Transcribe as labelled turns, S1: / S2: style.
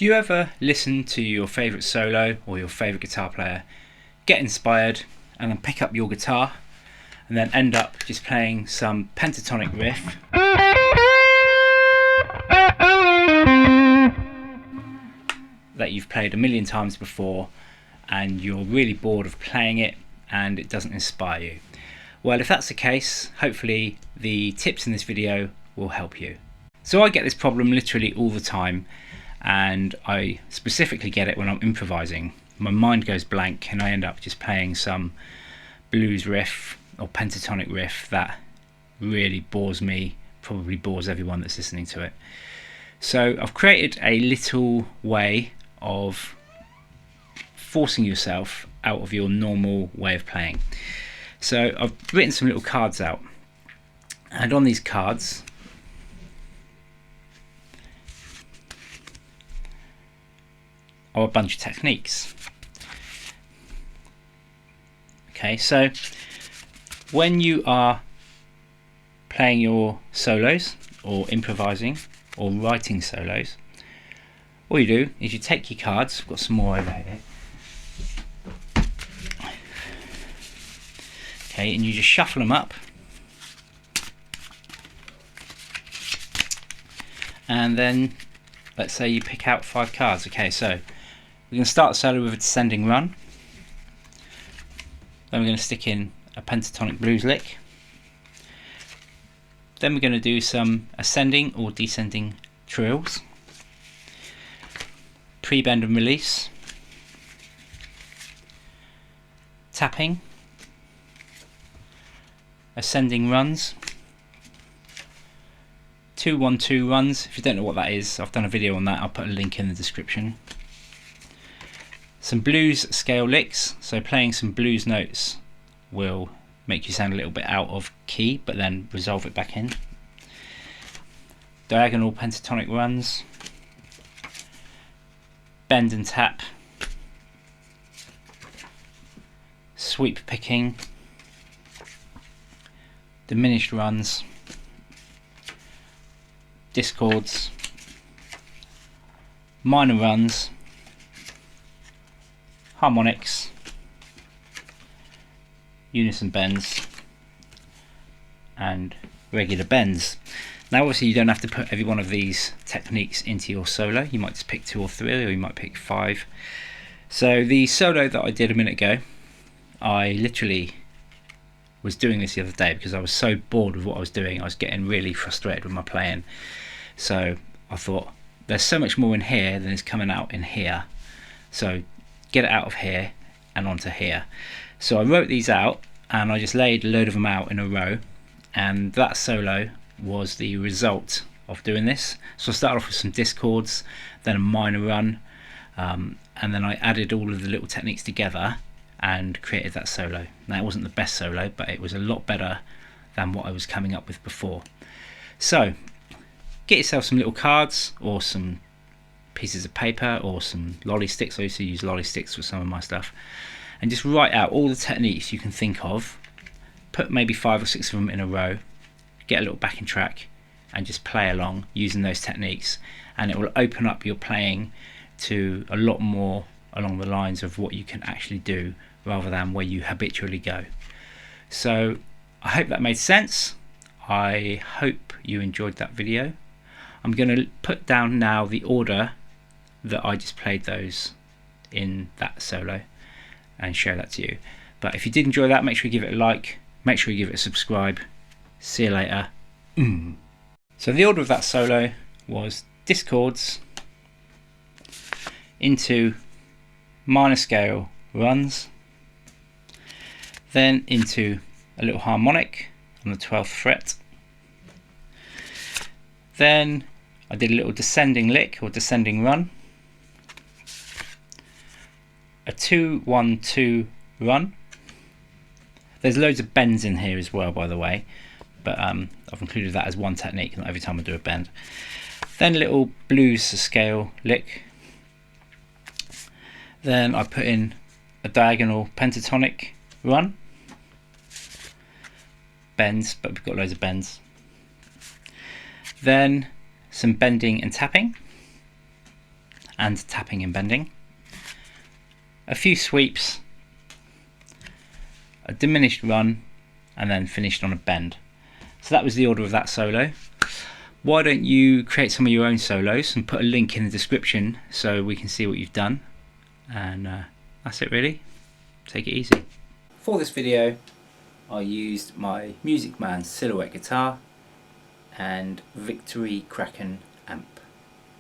S1: Do you ever listen to your favourite solo or your favourite guitar player, get inspired and then pick up your guitar and then end up just playing some pentatonic riff that you've played a million times before and you're really bored of playing it and it doesn't inspire you? Well, if that's the case, hopefully the tips in this video will help you. So I get this problem literally all the time, and I specifically get it when I'm improvising. My mind goes blank and I end up just playing some blues riff or pentatonic riff that really bores me, probably bores everyone that's listening to it. So I've created a little way of forcing yourself out of your normal way of playing. So I've written some little cards out, and on these cards are a bunch of techniques. Okay, so when you are playing your solos or improvising or writing solos, all you do is you take your cards. I've got some more over here. Okay, and you just shuffle them up, and then let's say you pick out 5 cards. Okay, so we're going to start the solo with a descending run, then we're going to stick in a pentatonic blues lick, then we're going to do some ascending or descending trills, pre-bend and release, tapping, ascending runs, 2-1-2 runs. If you don't know what that is, I've done a video on that. I'll put a link in the description. Some blues scale licks, so playing some blues notes will make you sound a little bit out of key but then resolve it back in. Diagonal pentatonic runs, bend and tap, sweep picking, diminished runs, discords, minor runs, harmonics, unison bends, and regular bends. Now obviously you don't have to put every one of these techniques into your solo. You might just pick 2 or 3, or you might pick 5. So the solo that I did a minute ago, I literally was doing this the other day because I was so bored with what I was doing. I was getting really frustrated with my playing. So I thought, there's so much more in here than is coming out in here. So get it out of here and onto here. So I wrote these out and I just laid a load of them out in a row, and that solo was the result of doing this. So I started off with some discords, then a minor run, and then I added all of the little techniques together and created that solo. Now it wasn't the best solo, but it was a lot better than what I was coming up with before. So get yourself some little cards or some pieces of paper or some lolly sticks. I used to use lolly sticks for some of my stuff, and just write out all the techniques you can think of. Put maybe 5 or 6 of them in a row, get a little backing track and just play along using those techniques, and it will open up your playing to a lot more along the lines of what you can actually do rather than where you habitually go. So I hope that made sense. I hope you enjoyed that video. I'm going to put down now the order that I just played those in that solo and share that to you. But if you did enjoy that, make sure you give it a like, make sure you give it a subscribe. See you later. So the order of that solo was discords into minor scale runs, then into a little harmonic on the 12th fret, then I did a little descending lick or descending run, a 2-1-2 run. There's loads of bends in here as well, by the way, but I've included that as one technique, not every time I do a bend. Then a little blues scale lick, then I put in a diagonal pentatonic run, bends, but we've got loads of bends. Then some bending and tapping, and tapping and bending. A few sweeps, a diminished run, and then finished on a bend. So that was the order of that solo. Why don't you create some of your own solos and put a link in the description so we can see what you've done. And that's it really. Take it easy. For this video I used my Music Man Silhouette guitar and Victory Kraken amp.